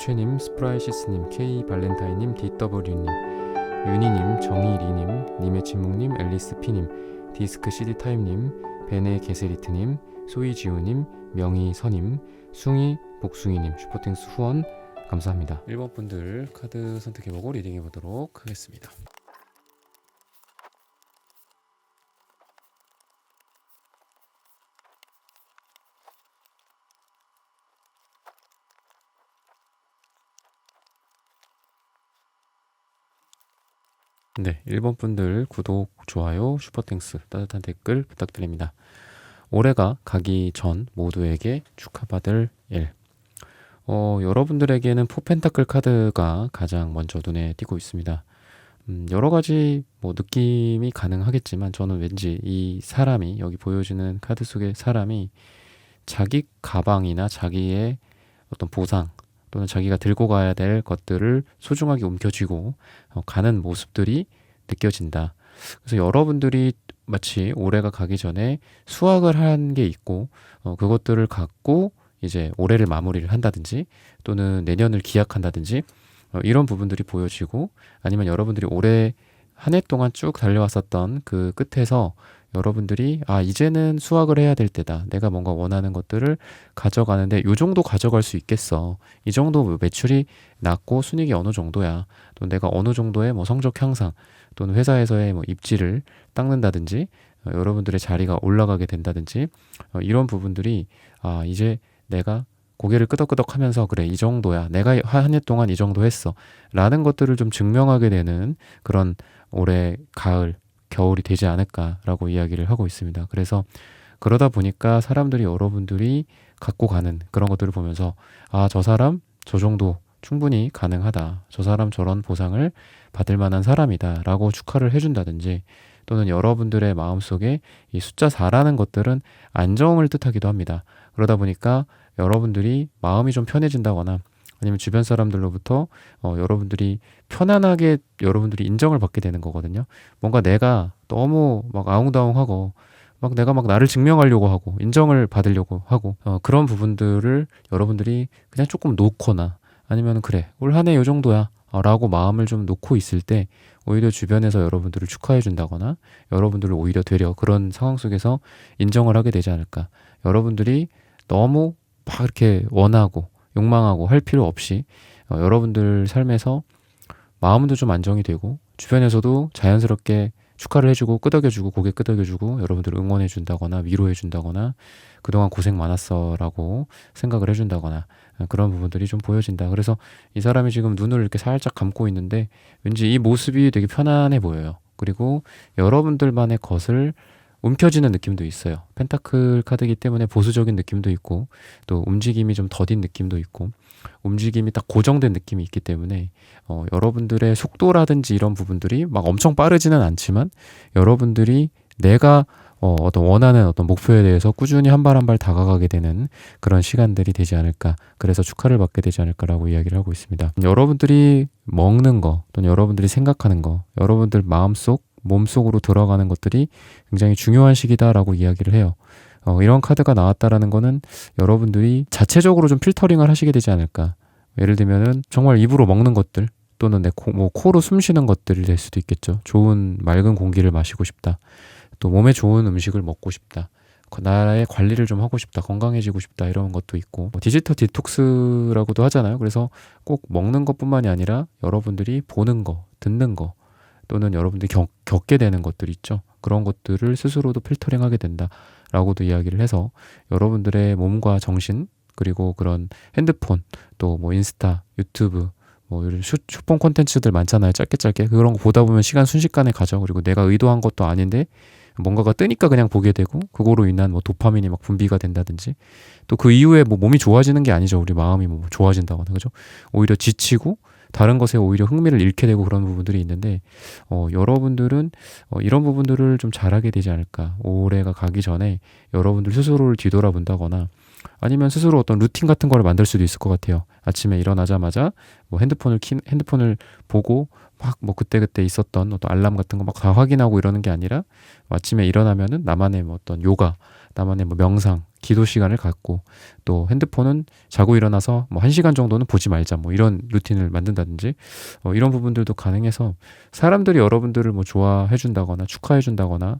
최님, 스프라이시스님, K 발렌타인님, DW님, 윤희님, 정희리님, 님의 침묵님, 앨리스피님, 디스크 CD타임님, 베네 게세리트님, 소이지우님, 명희선님, 숭이 복숭이님 슈퍼땡스 후원 감사합니다. 1번 분들 카드 선택해보고 리딩해보도록 하겠습니다. 네, 1번 분들 구독, 좋아요, 슈퍼땡스, 따뜻한 댓글 부탁드립니다. 올해가 가기 전 모두에게 축하받을 일. 여러분들에게는 포펜타클 카드가 가장 먼저 눈에 띄고 있습니다. 여러 가지 느낌이 가능하겠지만 저는 왠지 이 사람이, 여기 보여지는 카드 속의 사람이 자기 가방이나 자기의 어떤 보상 또는 자기가 들고 가야 될 것들을 소중하게 움켜쥐고 가는 모습들이 느껴진다. 그래서 여러분들이 마치 올해가 가기 전에 수확을 한 게 있고 그것들을 갖고 이제 올해를 마무리를 한다든지 또는 내년을 기약한다든지 이런 부분들이 보여지고, 아니면 여러분들이 올해 한 해 동안 쭉 달려왔었던 그 끝에서 여러분들이 이제는 수확을 해야 될 때다. 내가 뭔가 원하는 것들을 가져가는데 요 정도 가져갈 수 있겠어. 이 정도 매출이 낮고 순이익이 어느 정도야. 또 내가 어느 정도의 성적 향상 또는 회사에서의 입지를 닦는다든지 여러분들의 자리가 올라가게 된다든지 이런 부분들이 이제 내가 고개를 끄덕끄덕 하면서 그래, 이 정도야. 내가 한 해 동안 이 정도 했어. 라는 것들을 좀 증명하게 되는 그런 올해 가을, 겨울이 되지 않을까라고 이야기를 하고 있습니다. 그래서 그러다 보니까 사람들이 여러분들이 갖고 가는 그런 것들을 보면서 저 사람 저 정도 충분히 가능하다. 저 사람 저런 보상을 받을 만한 사람이다 라고 축하를 해준다든지, 또는 여러분들의 마음속에 이 숫자 4라는 것들은 안정을 뜻하기도 합니다. 그러다 보니까 여러분들이 마음이 좀 편해진다거나 아니면 주변 사람들로부터 여러분들이 편안하게 여러분들이 인정을 받게 되는 거거든요. 뭔가 내가 너무 아웅다웅하고 내가 나를 증명하려고 하고 인정을 받으려고 하고 그런 부분들을 여러분들이 그냥 조금 놓거나 아니면 그래, 올 한 해 요 정도야 라고 마음을 좀 놓고 있을 때 오히려 주변에서 여러분들을 축하해 준다거나 여러분들을 오히려 되려 그런 상황 속에서 인정을 하게 되지 않을까. 여러분들이 너무 막 이렇게 원하고 욕망하고 할 필요 없이 여러분들 삶에서 마음도 좀 안정이 되고 주변에서도 자연스럽게 축하를 해주고 끄덕여주고 고개 끄덕여주고 여러분들을 응원해준다거나 위로해준다거나 그동안 고생 많았어 라고 생각을 해준다거나 그런 부분들이 좀 보여진다. 그래서 이 사람이 지금 눈을 이렇게 살짝 감고 있는데 왠지 이 모습이 되게 편안해 보여요. 그리고 여러분들만의 것을 움켜쥐는 느낌도 있어요. 펜타클 카드이기 때문에 보수적인 느낌도 있고 또 움직임이 좀 더딘 느낌도 있고 움직임이 딱 고정된 느낌이 있기 때문에 여러분들의 속도라든지 이런 부분들이 엄청 빠르지는 않지만 여러분들이 내가 어떤 원하는 어떤 목표에 대해서 꾸준히 한 발 한 발 다가가게 되는 그런 시간들이 되지 않을까. 그래서 축하를 받게 되지 않을까라고 이야기를 하고 있습니다. 여러분들이 먹는 거 또는 여러분들이 생각하는 거, 여러분들 마음속 몸속으로 들어가는 것들이 굉장히 중요한 시기다라고 이야기를 해요. 이런 카드가 나왔다라는 거는 여러분들이 자체적으로 좀 필터링을 하시게 되지 않을까. 예를 들면은 정말 입으로 먹는 것들 또는 내 코로 숨 쉬는 것들이 될 수도 있겠죠. 좋은 맑은 공기를 마시고 싶다. 또 몸에 좋은 음식을 먹고 싶다. 나의 관리를 좀 하고 싶다. 건강해지고 싶다. 이런 것도 있고 디지털 디톡스라고도 하잖아요. 그래서 꼭 먹는 것뿐만이 아니라 여러분들이 보는 거, 듣는 거 또는 여러분들이 겪게 되는 것들 있죠. 그런 것들을 스스로도 필터링하게 된다라고도 이야기를 해서 여러분들의 몸과 정신 그리고 그런 핸드폰 또 인스타, 유튜브 이런 슈폰 콘텐츠들 많잖아요. 짧게 그런 거 보다 보면 시간 순식간에 가죠. 그리고 내가 의도한 것도 아닌데 뭔가가 뜨니까 그냥 보게 되고 그거로 인한 도파민이 분비가 된다든지 또 그 이후에 몸이 좋아지는 게 아니죠. 우리 마음이 좋아진다거나 그죠? 오히려 지치고 다른 것에 오히려 흥미를 잃게 되고 그런 부분들이 있는데 여러분들은 이런 부분들을 좀 잘하게 되지 않을까. 올해가 가기 전에 여러분들 스스로를 뒤돌아본다거나 아니면 스스로 어떤 루틴 같은 거를 만들 수도 있을 것 같아요. 아침에 일어나자마자 핸드폰을 보고 그때 있었던 어떤 알람 같은 거 다 확인하고 이러는 게 아니라 아침에 일어나면은 나만의 어떤 요가, 나만의 명상, 기도 시간을 갖고 또 핸드폰은 자고 일어나서 뭐 1시간 정도는 보지 말자 뭐 이런 루틴을 만든다든지 이런 부분들도 가능해서 사람들이 여러분들을 뭐 좋아해 준다거나 축하해 준다거나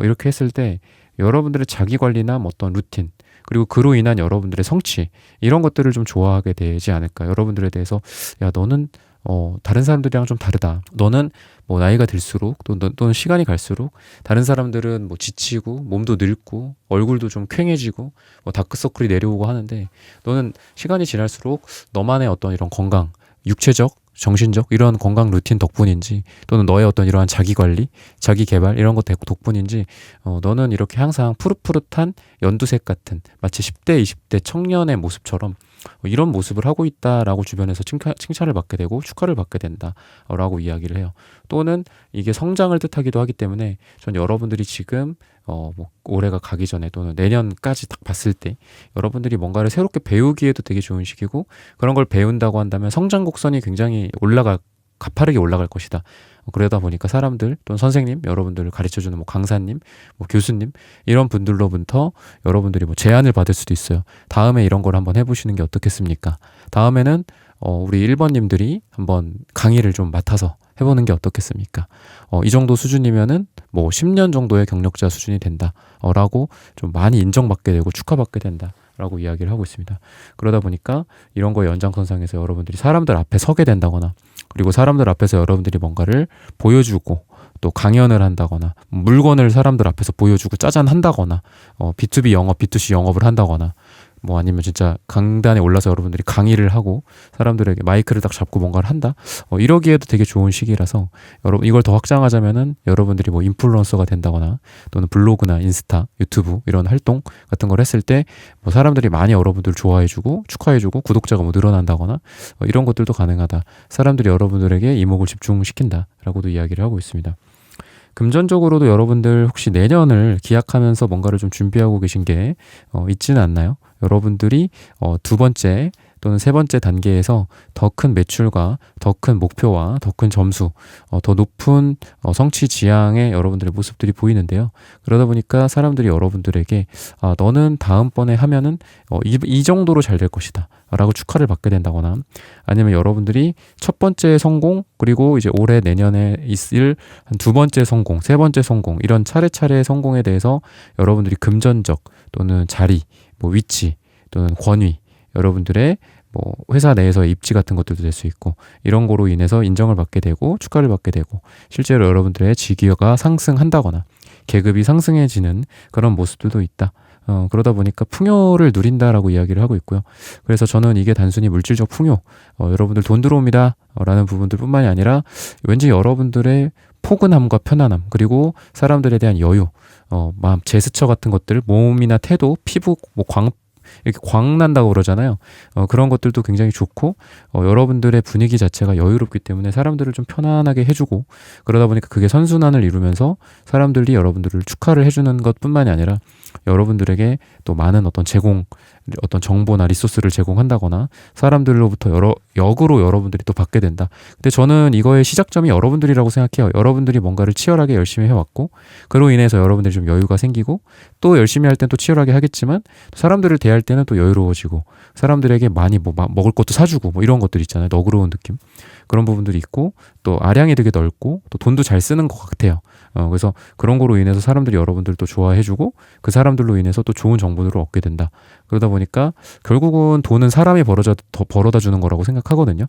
이렇게 했을 때 여러분들의 자기 관리나 뭐 어떤 루틴 그리고 그로 인한 여러분들의 성취 이런 것들을 좀 좋아하게 되지 않을까. 여러분들에 대해서 야 너는 다른 사람들이랑 좀 다르다. 너는 뭐 나이가 들수록 또는 시간이 갈수록 다른 사람들은 뭐 지치고 몸도 늙고 얼굴도 좀 퀭해지고 뭐 다크서클이 내려오고 하는데 너는 시간이 지날수록 너만의 어떤 이런 건강, 육체적, 정신적 이런 건강 루틴 덕분인지 또는 너의 어떤 이러한 자기 관리, 자기 개발 이런 것 덕분인지 너는 이렇게 항상 푸릇푸릇한 연두색 같은 마치 10대, 20대 청년의 모습처럼 이런 모습을 하고 있다라고 주변에서 칭찬을 받게 되고 축하를 받게 된다라고 이야기를 해요. 또는 이게 성장을 뜻하기도 하기 때문에 전 여러분들이 지금 뭐 올해가 가기 전에 또는 내년까지 딱 봤을 때 여러분들이 뭔가를 새롭게 배우기에도 되게 좋은 시기고 그런 걸 배운다고 한다면 성장 곡선이 굉장히 가파르게 올라갈 것이다. 그러다 보니까 사람들 또는 선생님, 여러분들을 가르쳐주는 뭐 강사님, 뭐 교수님 이런 분들로부터 여러분들이 뭐 제안을 받을 수도 있어요. 다음에 이런 걸 한번 해보시는 게 어떻겠습니까? 다음에는 우리 1번님들이 한번 강의를 좀 맡아서 해보는 게 어떻겠습니까? 이 정도 수준이면은 뭐 10년 정도의 경력자 수준이 된다. 라고 좀 많이 인정받게 되고 축하받게 된다. 라고 이야기를 하고 있습니다. 그러다 보니까 이런 거의 연장선상에서 여러분들이 사람들 앞에 서게 된다거나 그리고 사람들 앞에서 여러분들이 뭔가를 보여주고 또 강연을 한다거나 물건을 사람들 앞에서 보여주고 짜잔 한다거나 B2B 영업, B2C 영업을 한다거나 뭐 아니면 진짜 강단에 올라서 여러분들이 강의를 하고 사람들에게 마이크를 딱 잡고 뭔가를 한다. 이러기에도 되게 좋은 시기라서 여러분 이걸 더 확장하자면은 여러분들이 뭐 인플루언서가 된다거나 또는 블로그나 인스타, 유튜브 이런 활동 같은 걸 했을 때 뭐 사람들이 많이 여러분들 좋아해주고 축하해주고 구독자가 뭐 늘어난다거나 이런 것들도 가능하다. 사람들이 여러분들에게 이목을 집중시킨다라고도 이야기를 하고 있습니다. 금전적으로도 여러분들 혹시 내년을 기약하면서 뭔가를 좀 준비하고 계신 게 있지는 않나요? 여러분들이 두 번째 또는 세 번째 단계에서 더 큰 매출과 더 큰 목표와 더 큰 점수, 더 높은 성취 지향의 여러분들의 모습들이 보이는데요. 그러다 보니까 사람들이 여러분들에게 너는 다음번에 하면은 이 정도로 잘 될 것이다 라고 축하를 받게 된다거나 아니면 여러분들이 첫 번째 성공 그리고 이제 올해 내년에 있을 한 두 번째 성공, 세 번째 성공 이런 차례차례 성공에 대해서 여러분들이 금전적 또는 자리, 뭐 위치 또는 권위 여러분들의 뭐 회사 내에서의 입지 같은 것들도 될 수 있고 이런 거로 인해서 인정을 받게 되고 축하를 받게 되고 실제로 여러분들의 직위가 상승한다거나 계급이 상승해지는 그런 모습들도 있다. 그러다 보니까 풍요를 누린다라고 이야기를 하고 있고요. 그래서 저는 이게 단순히 물질적 풍요, 여러분들 돈 들어옵니다 라는 부분들 뿐만이 아니라 왠지 여러분들의 포근함과 편안함 그리고 사람들에 대한 여유, 마음, 제스처 같은 것들, 몸이나 태도, 피부, 뭐 이렇게 광난다고 그러잖아요. 그런 것들도 굉장히 좋고 여러분들의 분위기 자체가 여유롭기 때문에 사람들을 좀 편안하게 해주고 그러다 보니까 그게 선순환을 이루면서 사람들이 여러분들을 축하를 해주는 것뿐만이 아니라 여러분들에게 또 많은 어떤 정보나 리소스를 제공한다거나 사람들로부터 역으로 여러분들이 또 받게 된다. 근데 저는 이거의 시작점이 여러분들이라고 생각해요. 여러분들이 뭔가를 치열하게 열심히 해왔고 그로 인해서 여러분들이 좀 여유가 생기고 또 열심히 할 땐 또 치열하게 하겠지만 사람들을 대할 때는 또 여유로워지고 사람들에게 많이 뭐 먹을 것도 사주고 뭐 이런 것들 있잖아요. 너그러운 느낌. 그런 부분들이 있고 또 아량이 되게 넓고 또 돈도 잘 쓰는 것 같아요. 그래서 그런 거로 인해서 사람들이 여러분들도 좋아해주고 그 사람들로 인해서 또 좋은 정보들을 얻게 된다. 그러다 보니까 결국은 돈은 사람이 벌어다 주는 거라고 생각하거든요.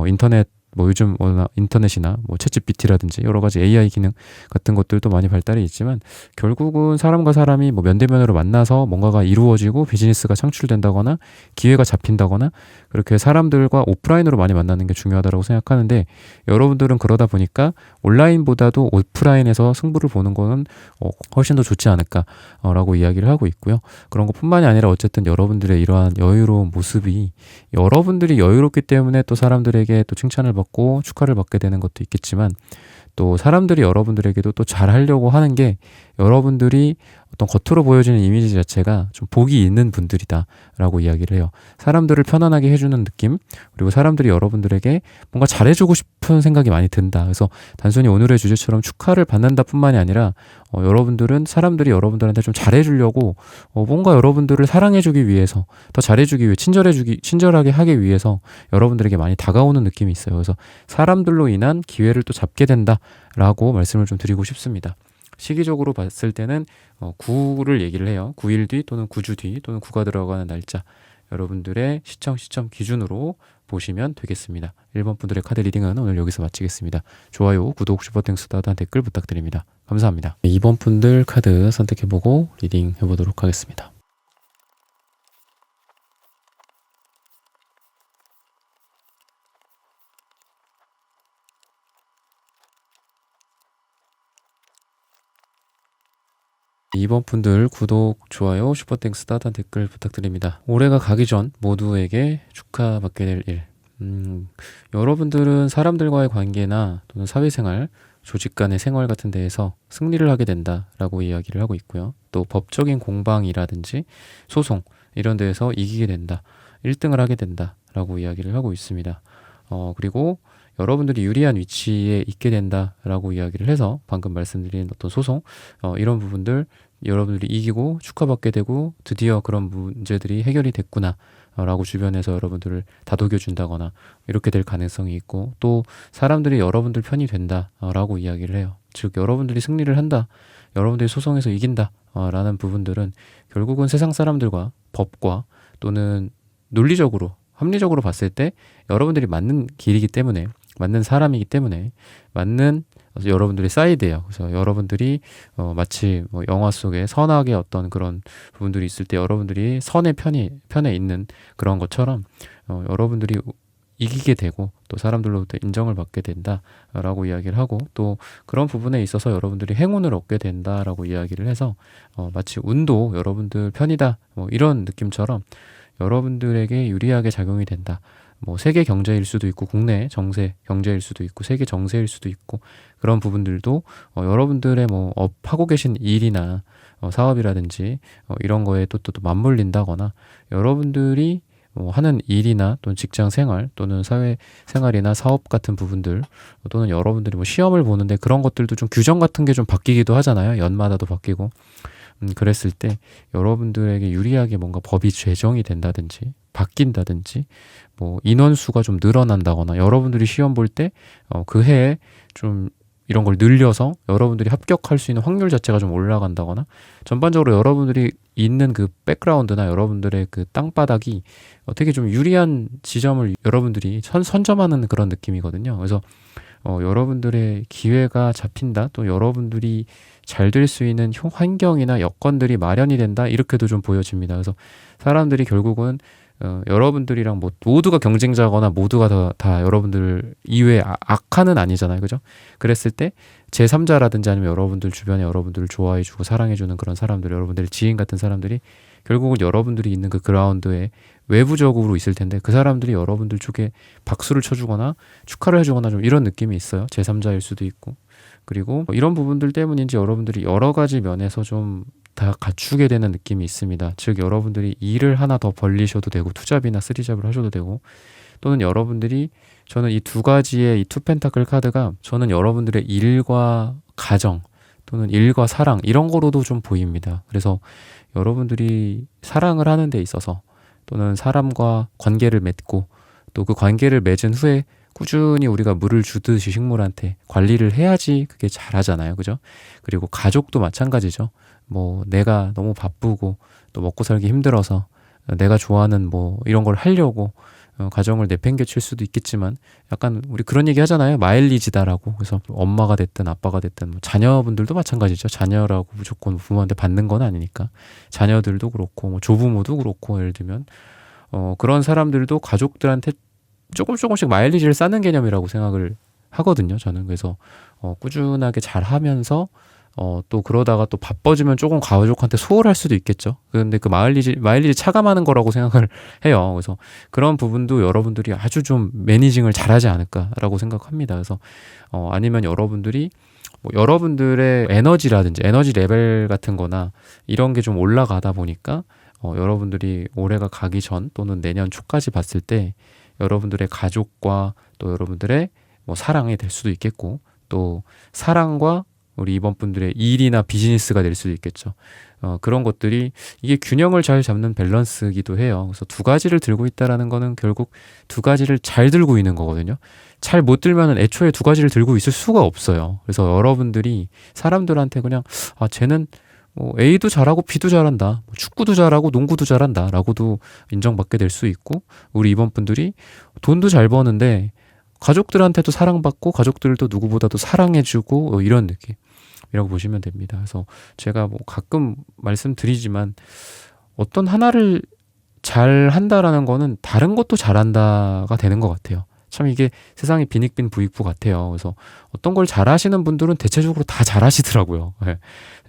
인터넷 뭐 요즘 인터넷이나 뭐 챗GPT라든지 여러 가지 AI 기능 같은 것들도 많이 발달이 있지만 결국은 사람과 사람이 뭐 면대면으로 만나서 뭔가가 이루어지고 비즈니스가 창출된다거나 기회가 잡힌다거나 그렇게 사람들과 오프라인으로 많이 만나는 게 중요하다고 생각하는데 여러분들은 그러다 보니까 온라인보다도 오프라인에서 승부를 보는 거는 훨씬 더 좋지 않을까라고 이야기를 하고 있고요. 그런 것뿐만이 아니라 어쨌든 여러분들의 이러한 여유로운 모습이 여러분들이 여유롭기 때문에 또 사람들에게 또 칭찬을 받고 축하를 받게 되는 것도 있겠지만 또 사람들이 여러분들에게도 또 잘하려고 하는 게 여러분들이 어떤 겉으로 보여지는 이미지 자체가 좀 복이 있는 분들이다라고 이야기를 해요. 사람들을 편안하게 해주는 느낌, 그리고 사람들이 여러분들에게 뭔가 잘해주고 싶은 생각이 많이 든다. 그래서 단순히 오늘의 주제처럼 축하를 받는다 뿐만이 아니라 여러분들은 사람들이 여러분들한테 좀 잘해주려고 뭔가 여러분들을 사랑해주기 위해서, 더 잘해주기 위해, 친절하게 하기 위해서 여러분들에게 많이 다가오는 느낌이 있어요. 그래서 사람들로 인한 기회를 또 잡게 된다라고 말씀을 좀 드리고 싶습니다. 시기적으로 봤을 때는 9를 얘기를 해요. 9일 뒤 또는 9주 뒤 또는 9가 들어가는 날짜, 여러분들의 시점 기준으로 보시면 되겠습니다. 1번 분들의 카드 리딩은 오늘 여기서 마치겠습니다. 좋아요, 구독, 슈퍼땡스 따단 댓글 부탁드립니다. 감사합니다. 2번 분들 카드 선택해보고 리딩 해보도록 하겠습니다. 2번 분들 구독, 좋아요, 슈퍼땡스 따단 댓글 부탁드립니다. 올해가 가기 전 모두에게 축하받게 될 일. 여러분들은 사람들과의 관계나 또는 사회생활, 조직 간의 생활 같은 데에서 승리를 하게 된다라고 이야기를 하고 있고요. 또 법적인 공방이라든지 소송 이런 데에서 이기게 된다, 1등을 하게 된다라고 이야기를 하고 있습니다. 그리고 여러분들이 유리한 위치에 있게 된다라고 이야기를 해서 방금 말씀드린 어떤 소송, 이런 부분들 여러분들이 이기고 축하받게 되고 드디어 그런 문제들이 해결이 됐구나 라고 주변에서 여러분들을 다독여준다거나 이렇게 될 가능성이 있고, 또 사람들이 여러분들 편이 된다라고 이야기를 해요. 즉 여러분들이 승리를 한다, 여러분들이 소송에서 이긴다 라는 부분들은 결국은 세상 사람들과 법과 또는 논리적으로 합리적으로 봤을 때 여러분들이 맞는 길이기 때문에, 맞는 사람이기 때문에 맞는 여러분들의 사이드예요. 그래서 여러분들이 마치 뭐 영화 속에 선악의 어떤 그런 부분들이 있을 때 여러분들이 선의 편에 있는 그런 것처럼 여러분들이 이기게 되고 또 사람들로부터 인정을 받게 된다라고 이야기를 하고, 또 그런 부분에 있어서 여러분들이 행운을 얻게 된다라고 이야기를 해서 마치 운도 여러분들 편이다 뭐 이런 느낌처럼 여러분들에게 유리하게 작용이 된다. 뭐 세계 경제일 수도 있고 국내 정세 경제일 수도 있고 세계 정세일 수도 있고, 그런 부분들도 여러분들의 뭐 하고 계신 일이나 사업이라든지 이런 거에 또 맞물린다거나, 여러분들이 뭐 하는 일이나 또는 직장 생활 또는 사회 생활이나 사업 같은 부분들, 또는 여러분들이 뭐 시험을 보는데 그런 것들도 좀 규정 같은 게 좀 바뀌기도 하잖아요. 연마다도 바뀌고. 그랬을 때 여러분들에게 유리하게 뭔가 법이 제정이 된다든지 바뀐다든지, 뭐 인원수가 좀 늘어난다거나, 여러분들이 시험 볼 때 그 해에 좀 이런 걸 늘려서 여러분들이 합격할 수 있는 확률 자체가 좀 올라간다거나, 전반적으로 여러분들이 있는 그 백그라운드나 여러분들의 그 땅바닥이 되게 좀 유리한 지점을 여러분들이 선점하는 그런 느낌이거든요. 그래서 여러분들의 기회가 잡힌다, 또 여러분들이 잘 될 수 있는 환경이나 여건들이 마련이 된다, 이렇게도 좀 보여집니다. 그래서 사람들이 결국은 여러분들이랑 뭐 모두가 경쟁자거나 모두가 다 여러분들 이외에 악한은 아니잖아요. 그죠? 그랬을 때 제3자라든지 아니면 여러분들 주변에 여러분들을 좋아해주고 사랑해주는 그런 사람들, 여러분들의 지인 같은 사람들이 결국은 여러분들이 있는 그 그라운드에 외부적으로 있을 텐데, 그 사람들이 여러분들 쪽에 박수를 쳐주거나 축하를 해주거나 좀 이런 느낌이 있어요. 제3자일 수도 있고. 그리고 이런 부분들 때문인지 여러분들이 여러 가지 면에서 좀 다 갖추게 되는 느낌이 있습니다. 즉 여러분들이 일을 하나 더 벌리셔도 되고, 투잡이나 쓰리잡을 하셔도 되고, 또는 여러분들이, 저는 이 두 가지의 이 투 펜타클 카드가 저는 여러분들의 일과 가정 또는 일과 사랑 이런 거로도 좀 보입니다. 그래서 여러분들이 사랑을 하는 데 있어서 또는 사람과 관계를 맺고, 또 그 관계를 맺은 후에 꾸준히 우리가 물을 주듯이 식물한테 관리를 해야지 그게 잘하잖아요. 그죠? 그리고 가족도 마찬가지죠. 뭐 내가 너무 바쁘고 또 먹고 살기 힘들어서 내가 좋아하는 뭐 이런 걸 하려고 가정을 내팽개칠 수도 있겠지만, 약간 우리 그런 얘기 하잖아요. 마일리지다라고. 그래서 엄마가 됐든 아빠가 됐든 뭐 자녀분들도 마찬가지죠. 자녀라고 무조건 부모한테 받는 건 아니니까. 자녀들도 그렇고 뭐 조부모도 그렇고, 예를 들면 그런 사람들도 가족들한테 조금씩 마일리지를 쌓는 개념이라고 생각을 하거든요. 저는. 그래서 꾸준하게 잘 하면서 또 그러다가 또 바빠지면 조금 가족한테 소홀할 수도 있겠죠. 근데 그 마일리지 차감하는 거라고 생각을 해요. 그래서 그런 부분도 여러분들이 아주 좀 매니징을 잘하지 않을까라고 생각합니다. 그래서 아니면 여러분들이 뭐 여러분들의 에너지라든지 에너지 레벨 같은 거나 이런 게 좀 올라가다 보니까 여러분들이 올해가 가기 전 또는 내년 초까지 봤을 때 여러분들의 가족과 또 여러분들의 뭐 사랑이 될 수도 있겠고 또 사랑과 우리 이번 분들의 일이나 비즈니스가 될 수도 있겠죠. 그런 것들이 이게 균형을 잘 잡는 밸런스이기도 해요. 그래서 두 가지를 들고 있다라는 거는 결국 두 가지를 잘 들고 있는 거거든요. 잘 못 들면은 애초에 두 가지를 들고 있을 수가 없어요. 그래서 여러분들이 사람들한테 그냥 쟤는 뭐 A도 잘하고 B도 잘한다. 뭐 축구도 잘하고 농구도 잘한다. 라고도 인정받게 될 수 있고 우리 이번 분들이 돈도 잘 버는데 가족들한테도 사랑받고 가족들도 누구보다도 사랑해주고 이런 느낌이라고 보시면 됩니다. 그래서 제가 뭐 가끔 말씀드리지만 어떤 하나를 잘 한다라는 거는 다른 것도 잘한다가 되는 것 같아요. 참 이게 세상이 빈익빈 부익부 같아요. 그래서 어떤 걸 잘하시는 분들은 대체적으로 다 잘하시더라고요. 네.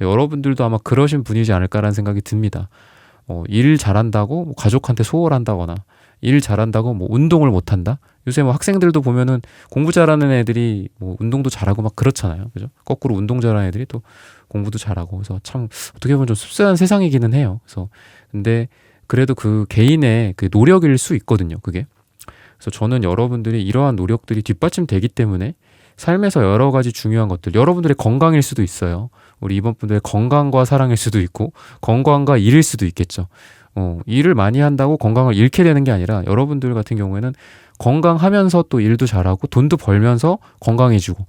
여러분들도 아마 그러신 분이지 않을까라는 생각이 듭니다. 일 잘한다고 뭐 가족한테 소홀한다거나 일 잘한다고 뭐 운동을 못한다. 요새 뭐 학생들도 보면은 공부 잘하는 애들이 뭐 운동도 잘하고 막 그렇잖아요. 그죠? 거꾸로 운동 잘하는 애들이 또 공부도 잘하고. 그래서 참 어떻게 보면 좀 씁쓸한 세상이기는 해요. 그래서 근데 그래도 그 개인의 그 노력일 수 있거든요. 그게. 그래서 저는 여러분들이 이러한 노력들이 뒷받침되기 때문에 삶에서 여러 가지 중요한 것들, 여러분들의 건강일 수도 있어요. 우리 이번 분들의 건강과 사랑일 수도 있고 건강과 일일 수도 있겠죠. 일을 많이 한다고 건강을 잃게 되는 게 아니라 여러분들 같은 경우에는 건강하면서 또 일도 잘하고 돈도 벌면서 건강해지고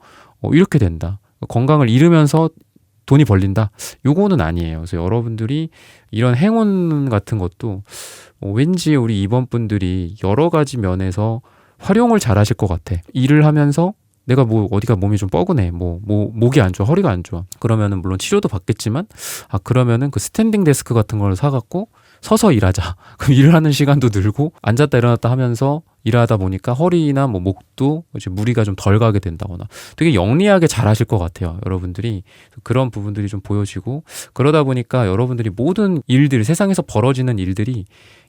이렇게 된다. 건강을 잃으면서 돈이 벌린다. 요거는 아니에요. 그래서 여러분들이 이런 행운 같은 것도 왠지 우리 이번 분들이 여러 가지 면에서 활용을 잘 하실 것 같아. 일을 하면서 내가 뭐 어디가 몸이 좀 뻐근해. 목이 안 좋아. 허리가 안 좋아. 그러면은 물론 치료도 받겠지만 그러면은 그 스탠딩 데스크 같은 걸 사갖고 서서 일하자. 그럼 일을 하는 시간도 늘고 앉았다 일어났다 하면서 일하다 보니까 허리나 뭐 목도 이제 무리가 좀 덜 가게 된다거나 되게 영리하게 잘 하실 것 같아요. 여러분들이 그런 부분들이 좀 보여지고 그러다 보니까 여러분들이 모든 일들 세상에서 벌어지는 일들이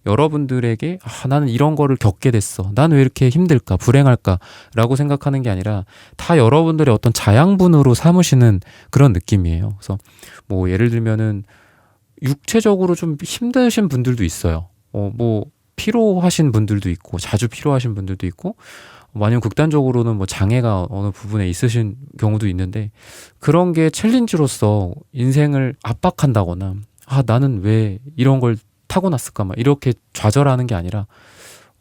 여러분들에게 나는 이런 거를 겪게 됐어. 난 왜 이렇게 힘들까? 불행할까? 라고 생각하는 게 아니라 다 여러분들의 어떤 자양분으로 삼으시는 그런 느낌이에요. 그래서 뭐 예를 들면은 육체적으로 좀 힘드신 분들도 있어요. 뭐 피로하신 분들도 있고 자주 피로하신 분들도 있고 아니면 극단적으로는 뭐 장애가 어느 부분에 있으신 경우도 있는데 그런 게 챌린지로서 인생을 압박한다거나 나는 왜 이런 걸 타고났을까 막 이렇게 좌절하는 게 아니라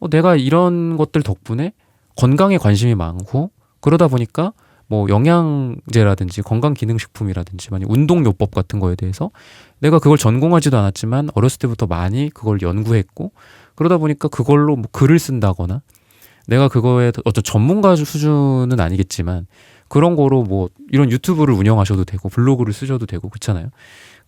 내가 이런 것들 덕분에 건강에 관심이 많고 그러다 보니까 뭐 영양제라든지 건강기능식품이라든지 만약 운동요법 같은 거에 대해서 내가 그걸 전공하지도 않았지만 어렸을 때부터 많이 그걸 연구했고 그러다 보니까 그걸로 뭐 글을 쓴다거나 내가 그거에 어떤 전문가 수준은 아니겠지만 그런 거로 뭐 이런 유튜브를 운영하셔도 되고 블로그를 쓰셔도 되고 그렇잖아요.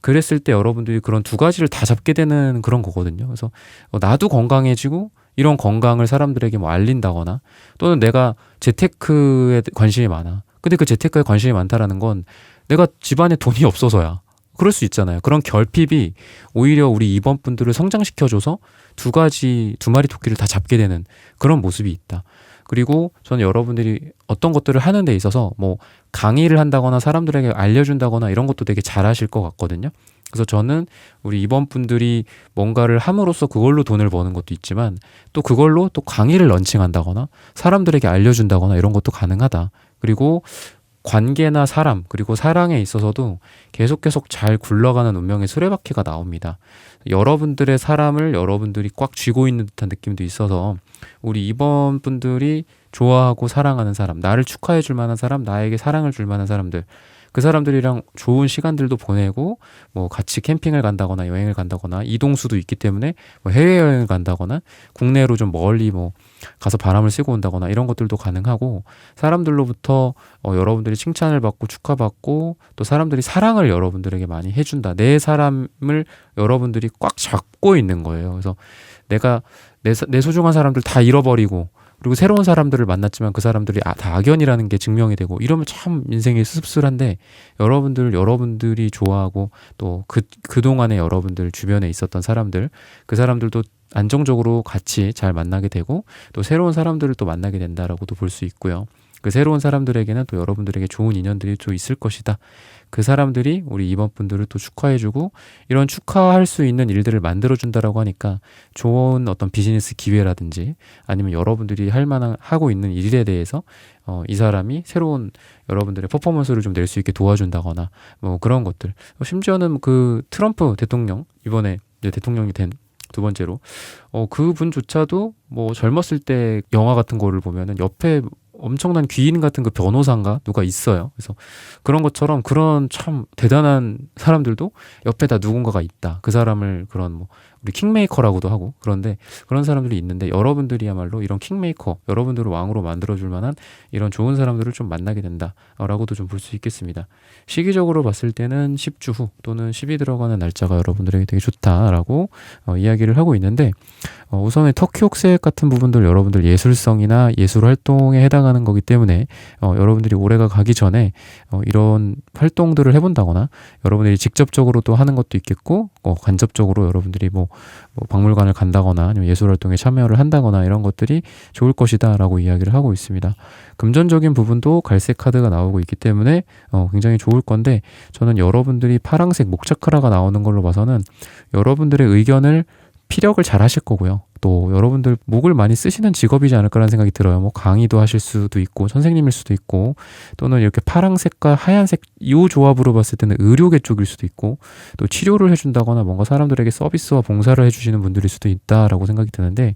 그랬을 때 여러분들이 그런 두 가지를 다 잡게 되는 그런 거거든요. 그래서 나도 건강해지고 이런 건강을 사람들에게 뭐 알린다거나 또는 내가 재테크에 관심이 많아. 근데 그 재테크에 관심이 많다라는 건 내가 집안에 돈이 없어서야. 그럴 수 있잖아요. 그런 결핍이 오히려 우리 이번 분들을 성장시켜줘서 두 마리 토끼를 다 잡게 되는 그런 모습이 있다. 그리고 저는 여러분들이 어떤 것들을 하는 데 있어서 뭐 강의를 한다거나 사람들에게 알려준다거나 이런 것도 되게 잘하실 것 같거든요. 그래서 저는 우리 이번 분들이 뭔가를 함으로써 그걸로 돈을 버는 것도 있지만 또 그걸로 또 강의를 런칭한다거나 사람들에게 알려준다거나 이런 것도 가능하다. 그리고 관계나 사람 그리고 사랑에 있어서도 계속 잘 굴러가는 운명의 수레바퀴가 나옵니다. 여러분들의 사람을 여러분들이 꽉 쥐고 있는 듯한 느낌도 있어서 우리 이번 분들이 좋아하고 사랑하는 사람, 나를 축하해 줄 만한 사람, 나에게 사랑을 줄 만한 사람들 그 사람들이랑 좋은 시간들도 보내고 뭐 같이 캠핑을 간다거나 여행을 간다거나 이동수도 있기 때문에 뭐 해외여행을 간다거나 국내로 좀 멀리 뭐 가서 바람을 쐬고 온다거나 이런 것들도 가능하고 사람들로부터 여러분들이 칭찬을 받고 축하받고 또 사람들이 사랑을 여러분들에게 많이 해준다. 내 사람을 여러분들이 꽉 잡고 있는 거예요. 그래서 내가 내 소중한 사람들 다 잃어버리고 그리고 새로운 사람들을 만났지만 그 사람들이 다 악연이라는 게 증명이 되고 이러면 참 인생이 씁쓸한데 여러분들이 좋아하고 또 그동안에 여러분들 주변에 있었던 사람들 그 사람들도 안정적으로 같이 잘 만나게 되고 또 새로운 사람들을 또 만나게 된다라고도 볼 수 있고요. 그 새로운 사람들에게는 또 여러분들에게 좋은 인연들이 또 있을 것이다. 그 사람들이 우리 이번 분들을 또 축하해주고 이런 축하할 수 있는 일들을 만들어준다라고 하니까 좋은 어떤 비즈니스 기회라든지 아니면 여러분들이 할 만한 하고 있는 일에 대해서 이 사람이 새로운 여러분들의 퍼포먼스를 좀 낼 수 있게 도와준다거나 뭐 그런 것들. 심지어는 그 트럼프 대통령 이번에 이제 대통령이 된 두 번째로 그분조차도 뭐 젊었을 때 영화 같은 거를 보면은 옆에 엄청난 귀인 같은 그 변호사인가 누가 있어요. 그래서 그런 것처럼 그런 참 대단한 사람들도 옆에다 누군가가 있다. 그 사람을 그런 뭐 우리 킹메이커라고도 하고 그런데 그런 사람들이 있는데 여러분들이야말로 이런 킹메이커, 여러분들을 왕으로 만들어줄 만한 이런 좋은 사람들을 좀 만나게 된다라고도 좀 볼 수 있겠습니다. 시기적으로 봤을 때는 10주 후 또는 10이 들어가는 날짜가 여러분들에게 되게 좋다라고 이야기를 하고 있는데 우선은 터키 옥색 같은 부분들 여러분들 예술성이나 예술 활동에 해당하는 거기 때문에 여러분들이 올해가 가기 전에 이런 활동들을 해본다거나 여러분들이 직접적으로 또 하는 것도 있겠고 간접적으로 여러분들이 뭐 박물관을 간다거나 아니면 예술 활동에 참여를 한다거나 이런 것들이 좋을 것이다 라고 이야기를 하고 있습니다. 금전적인 부분도 갈색 카드가 나오고 있기 때문에 굉장히 좋을 건데 저는 여러분들이 파랑색 목차크라가 나오는 걸로 봐서는 여러분들의 의견을 피력을 잘 하실 거고요. 또 여러분들 목을 많이 쓰시는 직업이지 않을까라는 생각이 들어요. 뭐 강의도 하실 수도 있고 선생님일 수도 있고 또는 이렇게 파랑색과 하얀색 이 조합으로 봤을 때는 의료계 쪽일 수도 있고 또 치료를 해준다거나 뭔가 사람들에게 서비스와 봉사를 해주시는 분들일 수도 있다라고 생각이 드는데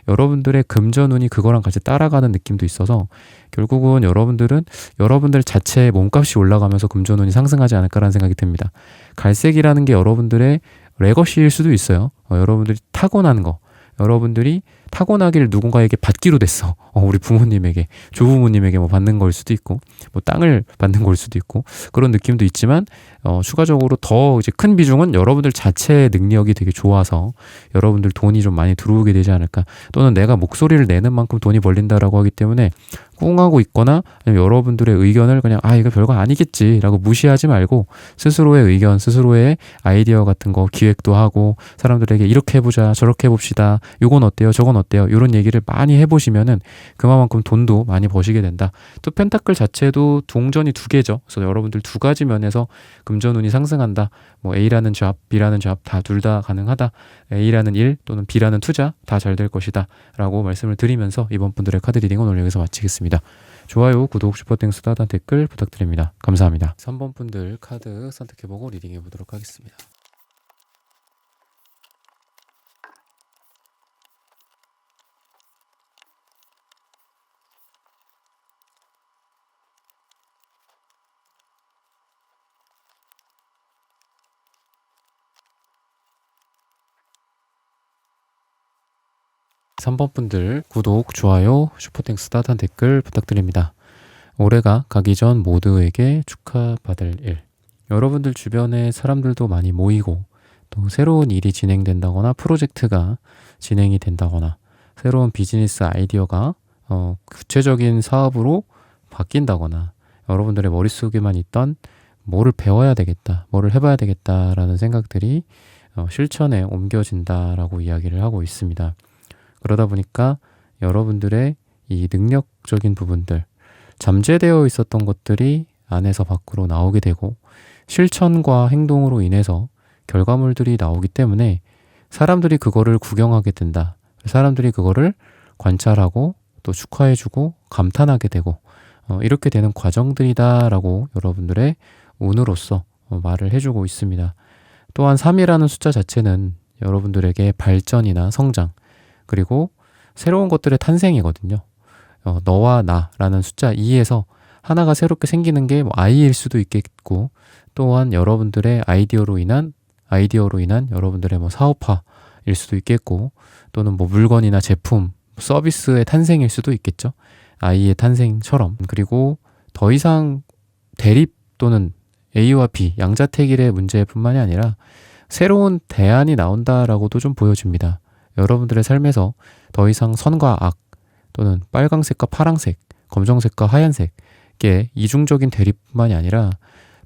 여러분들의 금전운이 그거랑 같이 따라가는 느낌도 있어서 결국은 여러분들은 여러분들 자체의 몸값이 올라가면서 금전운이 상승하지 않을까라는 생각이 듭니다. 갈색이라는 게 여러분들의 레거시일 수도 있어요. 여러분들이 타고난 거 여러분들이 타고나기를 누군가에게 받기로 됐어. 우리 부모님에게, 조부모님에게 뭐 받는 걸 수도 있고, 뭐 땅을 받는 걸 수도 있고, 그런 느낌도 있지만, 추가적으로 더 이제 큰 비중은 여러분들 자체의 능력이 되게 좋아서 여러분들 돈이 좀 많이 들어오게 되지 않을까. 또는 내가 목소리를 내는 만큼 돈이 벌린다라고 하기 때문에 꿍하고 있거나 아니면 여러분들의 의견을 그냥 이거 별거 아니겠지라고 무시하지 말고 스스로의 의견, 스스로의 아이디어 같은 거 기획도 하고 사람들에게 이렇게 해보자, 저렇게 해봅시다, 요건 어때요, 저건 어때요 이런 얘기를 많이 해보시면은 그만큼 돈도 많이 버시게 된다. 또 펜타클 자체도 동전이 두 개죠. 그래서 여러분들 두 가지 면에서 금전운이 상승한다. 뭐 A라는 잡, B라는 잡 다 둘 다 가능하다. A라는 일 또는 B라는 투자 다 잘 될 것이다 라고 말씀을 드리면서 이번 분들의 카드 리딩은 오늘 여기서 마치겠습니다. 좋아요, 구독, 슈퍼땡스, 따단 댓글 부탁드립니다. 감사합니다. 3번 분들 카드 선택해보고 리딩해 보도록 하겠습니다. 삼 번 분들 구독, 좋아요, 슈퍼땡스, 따단 댓글 부탁드립니다. 올해가 가기 전 모두에게 축하받을 일. 여러분들 주변에 사람들도 많이 모이고 또 새로운 일이 진행된다거나 프로젝트가 진행이 된다거나 새로운 비즈니스 아이디어가 구체적인 사업으로 바뀐다거나 여러분들의 머릿속에만 있던 뭐를 배워야 되겠다, 뭐를 해봐야 되겠다라는 생각들이 실천에 옮겨진다라고 이야기를 하고 있습니다. 그러다 보니까 여러분들의 이 능력적인 부분들, 잠재되어 있었던 것들이 안에서 밖으로 나오게 되고 실천과 행동으로 인해서 결과물들이 나오기 때문에 사람들이 그거를 구경하게 된다. 사람들이 그거를 관찰하고 또 축하해주고 감탄하게 되고 이렇게 되는 과정들이다라고 여러분들의 운으로서 말을 해주고 있습니다. 또한 3이라는 숫자 자체는 여러분들에게 발전이나 성장 그리고 새로운 것들의 탄생이거든요. 너와 나라는 숫자 2에서 하나가 새롭게 생기는 게 뭐 아이일 수도 있겠고 또한 여러분들의 아이디어로 인한 여러분들의 뭐 사업화일 수도 있겠고 또는 뭐 물건이나 제품, 서비스의 탄생일 수도 있겠죠. 아이의 탄생처럼. 그리고 더 이상 대립 또는 A와 B 양자택일의 문제뿐만이 아니라 새로운 대안이 나온다라고도 좀 보여집니다. 여러분들의 삶에서 더 이상 선과 악 또는 빨강색과 파랑색, 검정색과 하얀색의 이중적인 대립뿐만이 아니라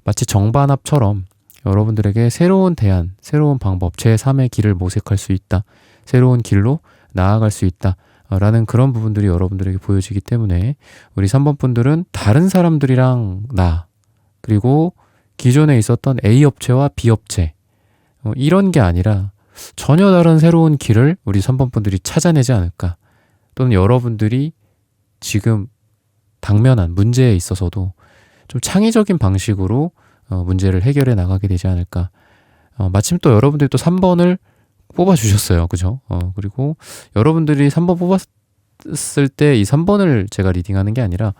마치 정반합처럼 여러분들에게 새로운 대안, 새로운 방법, 제3의 길을 모색할 수 있다. 새로운 길로 나아갈 수 있다. 라는 그런 부분들이 여러분들에게 보여지기 때문에 우리 3번 분들은 다른 사람들이랑 나, 그리고 기존에 있었던 A 업체와 B 업체, 이런 게 아니라 전혀 다른 새로운 길을 우리 3번 분들이 찾아내지 않을까. 또는 여러분들이 지금 당면한 문제에 있어서도 좀 창의적인 방식으로 문제를 해결해 나가게 되지 않을까. 마침 또 여러분들이 또 3번을 뽑아주셨어요. 그죠? 그리고 여러분들이 3번 뽑았을 때 이 3번을 제가 리딩하는 게 아니라,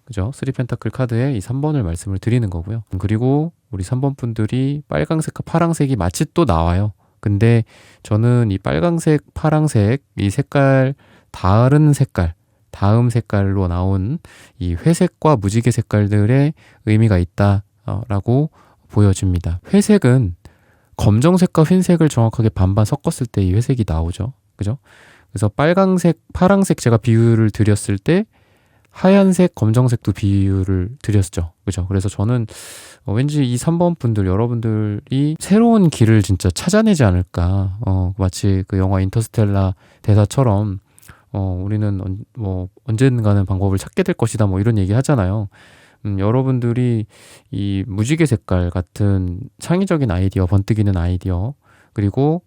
그죠? 3펜타클 카드에 이 3번을 말씀을 드리는 거고요. 그리고 우리 3번 분들이 빨강색과 파랑색이 마치 또 나와요. 근데 저는 이 빨강색, 파랑색, 이 색깔, 다른 색깔, 다음 색깔로 나온 이 회색과 무지개 색깔들의 의미가 있다라고 보여집니다. 회색은 검정색과 흰색을 정확하게 반반 섞었을 때 이 회색이 나오죠. 그죠? 그래서 빨강색, 파랑색 제가 비율을 드렸을 때 하얀색, 검정색도 비율을 드렸죠. 그죠? 그래서 저는 왠지 이 3번 분들, 여러분들이 새로운 길을 진짜 찾아내지 않을까. 마치 그 영화 인터스텔라 대사처럼 우리는 언젠가는 방법을 찾게 될 것이다. 뭐 이런 얘기 하잖아요. 여러분들이 이 무지개 색깔 같은 창의적인 아이디어, 번뜩이는 아이디어, 그리고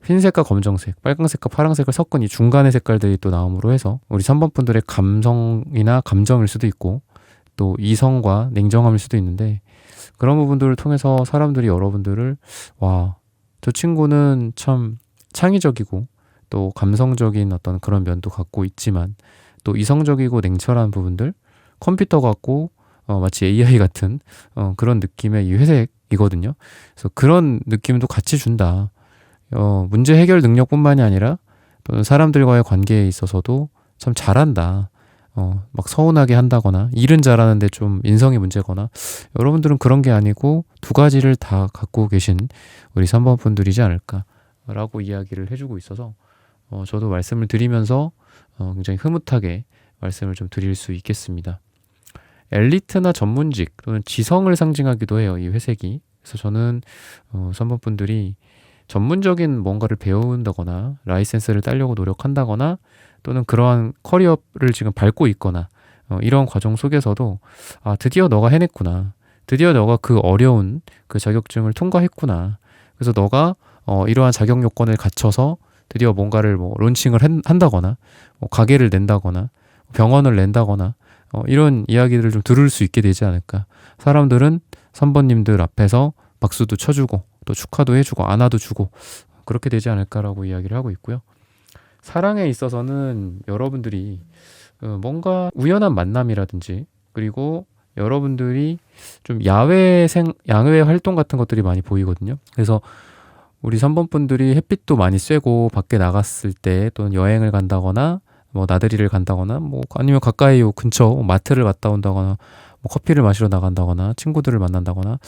흰색과 검정색, 빨강색과 파랑색을 섞은 이 중간의 색깔들이 또 나옴으로 해서 우리 3번 분들의 감성이나 감정일 수도 있고 또 이성과 냉정함일 수도 있는데, 그런 부분들을 통해서 사람들이 여러분들을 와, 저 친구는 참 창의적이고 또 감성적인 어떤 그런 면도 갖고 있지만 또 이성적이고 냉철한 부분들, 컴퓨터 같고 마치 AI 같은 그런 느낌의 이 회색이거든요. 그래서 그런 느낌도 같이 준다. 문제 해결 능력뿐만이 아니라 또는 사람들과의 관계에 있어서도 참 잘한다. 막 서운하게 한다거나 일은 잘하는데 좀 인성이 문제거나, 여러분들은 그런 게 아니고 두 가지를 다 갖고 계신 우리 3번 분들이지 않을까라고 이야기를 해주고 있어서 저도 말씀을 드리면서 굉장히 흐뭇하게 말씀을 좀 드릴 수 있겠습니다. 엘리트나 전문직 또는 지성을 상징하기도 해요, 이 회색이. 그래서 저는 3번 분들이 전문적인 뭔가를 배운다거나 라이센스를 따려고 노력한다거나 또는 그러한 커리어를 지금 밟고 있거나 이런 과정 속에서도 드디어 너가 해냈구나. 드디어 너가 그 어려운 그 자격증을 통과했구나. 그래서 너가 이러한 자격 요건을 갖춰서 드디어 뭔가를 뭐 론칭을 한다거나 가게를 낸다거나 병원을 낸다거나 이런 이야기들을 좀 들을 수 있게 되지 않을까. 사람들은 3번님들 앞에서 박수도 쳐주고 또 축하도 해주고 안아도 주고 그렇게 되지 않을까라고 이야기를 하고 있고요. 사랑에 있어서는 여러분들이 뭔가 우연한 만남이라든지, 그리고 여러분들이 좀 야외 활동 같은 것들이 많이 보이거든요. 그래서 우리 3번 분들이 햇빛도 많이 쐬고 밖에 나갔을 때 또는 여행을 간다거나 뭐 나들이를 간다거나 뭐 아니면 가까이 근처 마트를 갔다 온다거나 뭐 커피를 마시러 나간다거나 친구들을 만난다거나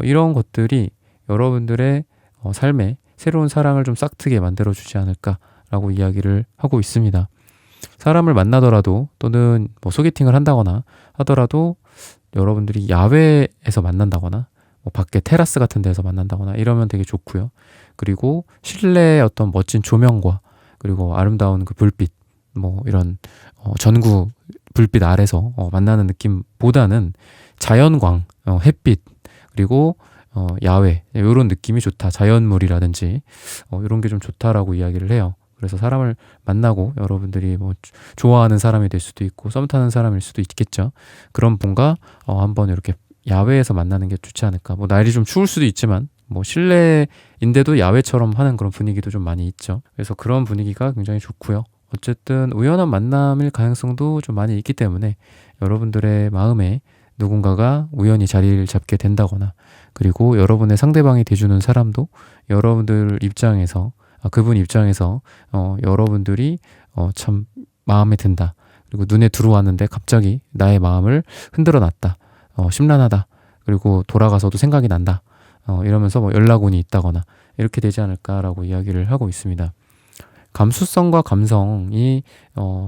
이런 것들이 여러분들의 삶에 새로운 사랑을 좀 싹트게 만들어주지 않을까라고 이야기를 하고 있습니다. 사람을 만나더라도 또는 뭐 소개팅을 한다거나 하더라도 여러분들이 야외에서 만난다거나 뭐 밖에 테라스 같은 데서 만난다거나 이러면 되게 좋고요. 그리고 실내의 어떤 멋진 조명과 그리고 아름다운 그 불빛, 뭐 이런 전구 불빛 아래서 만나는 느낌보다는 자연광, 햇빛, 그리고 야외 이런 느낌이 좋다. 자연물이라든지 이런 게 좀 좋다라고 이야기를 해요. 그래서 사람을 만나고 여러분들이 뭐 좋아하는 사람이 될 수도 있고 썸 타는 사람일 수도 있겠죠. 그런 분과 한번 이렇게 야외에서 만나는 게 좋지 않을까. 뭐 날이 좀 추울 수도 있지만 뭐 실내인데도 야외처럼 하는 그런 분위기도 좀 많이 있죠. 그래서 그런 분위기가 굉장히 좋고요. 어쨌든 우연한 만남일 가능성도 좀 많이 있기 때문에 여러분들의 마음에 누군가가 우연히 자리를 잡게 된다거나, 그리고 여러분의 상대방이 돼주는 사람도 여러분들 입장에서 그분 입장에서 여러분들이 참 마음에 든다. 그리고 눈에 들어왔는데 갑자기 나의 마음을 흔들어 놨다. 심란하다. 그리고 돌아가서도 생각이 난다. 이러면서 뭐 연락운이 있다거나 이렇게 되지 않을까라고 이야기를 하고 있습니다. 감수성과 감성이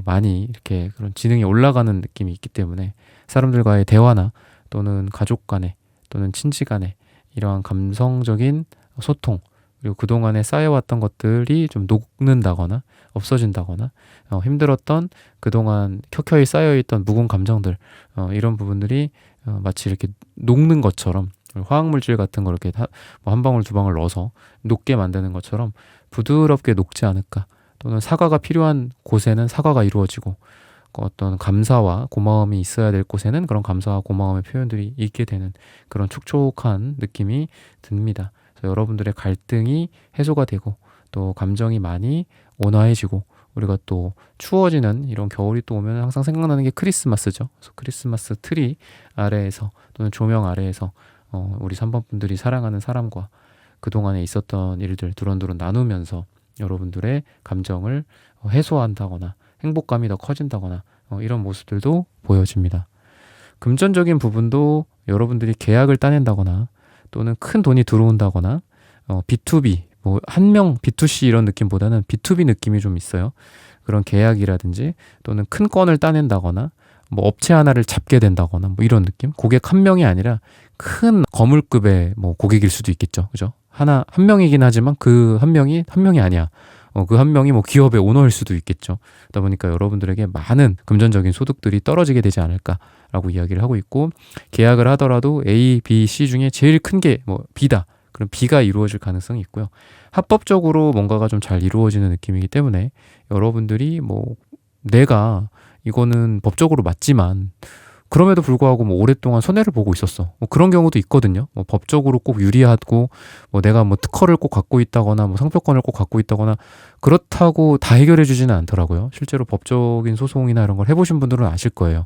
많이 이렇게 그런 지능이 올라가는 느낌이 있기 때문에 사람들과의 대화나 또는 가족 간에 또는 친지 간에 이러한 감성적인 소통, 그리고 그동안에 쌓여왔던 것들이 좀 녹는다거나 없어진다거나 힘들었던 그동안 켜켜이 쌓여있던 묵은 감정들 이런 부분들이 마치 이렇게 녹는 것처럼 화학물질 같은 걸 이렇게 뭐한 방울 두 방울 넣어서 녹게 만드는 것처럼 부드럽게 녹지 않을까. 또는 사과가 필요한 곳에는 사과가 이루어지고 어떤 감사와 고마움이 있어야 될 곳에는 그런 감사와 고마움의 표현들이 있게 되는 그런 촉촉한 느낌이 듭니다. 그래서 여러분들의 갈등이 해소가 되고 또 감정이 많이 온화해지고 우리가 또 추워지는 이런 겨울이 또 오면 항상 생각나는 게 크리스마스죠. 그래서 크리스마스 트리 아래에서 또는 조명 아래에서 우리 3번 분들이 사랑하는 사람과 그동안에 있었던 일들 두런두런 나누면서 여러분들의 감정을 해소한다거나 행복감이 더 커진다거나 이런 모습들도 보여집니다. 금전적인 부분도 여러분들이 계약을 따낸다거나 또는 큰 돈이 들어온다거나 B2B 뭐 한 명 B2C 이런 느낌보다는 B2B 느낌이 좀 있어요. 그런 계약이라든지 또는 큰 건을 따낸다거나 뭐 업체 하나를 잡게 된다거나 뭐 이런 느낌. 고객 한 명이 아니라 큰 거물급의 뭐 고객일 수도 있겠죠. 그죠? 한 명이긴 하지만 그 한 명이 한 명이 아니야. 그 한 명이 뭐 기업의 오너일 수도 있겠죠. 그러다 보니까 여러분들에게 많은 금전적인 소득들이 떨어지게 되지 않을까라고 이야기를 하고 있고, 계약을 하더라도 A, B, C 중에 제일 큰 게 뭐 B다. 그럼 B가 이루어질 가능성이 있고요. 합법적으로 뭔가가 좀 잘 이루어지는 느낌이기 때문에 여러분들이 뭐 내가 이거는 법적으로 맞지만 그럼에도 불구하고 뭐 오랫동안 손해를 보고 있었어. 뭐 그런 경우도 있거든요. 뭐 법적으로 꼭 유리하고 뭐 내가 뭐 특허를 꼭 갖고 있다거나 뭐 상표권을 꼭 갖고 있다거나 그렇다고 다 해결해 주지는 않더라고요. 실제로 법적인 소송이나 이런 걸 해보신 분들은 아실 거예요.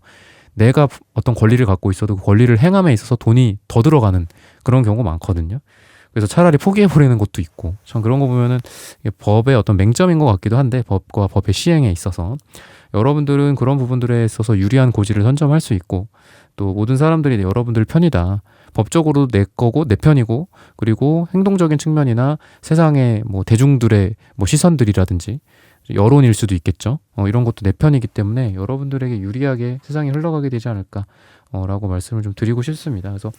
내가 어떤 권리를 갖고 있어도 그 권리를 행함에 있어서 돈이 더 들어가는 그런 경우가 많거든요. 그래서 차라리 포기해버리는 것도 있고, 전 그런 거 보면은 이게 법의 어떤 맹점인 것 같기도 한데, 법과 법의 시행에 있어서 여러분들은 그런 부분들에 있어서 유리한 고지를 선점할 수 있고, 또 모든 사람들이 여러분들 편이다. 법적으로 내 거고 내 편이고, 그리고 행동적인 측면이나 세상의 뭐 대중들의 뭐 시선들이라든지 여론일 수도 있겠죠. 이런 것도 내 편이기 때문에 여러분들에게 유리하게 세상이 흘러가게 되지 않을까 라고 말씀을 좀 드리고 싶습니다. 그래서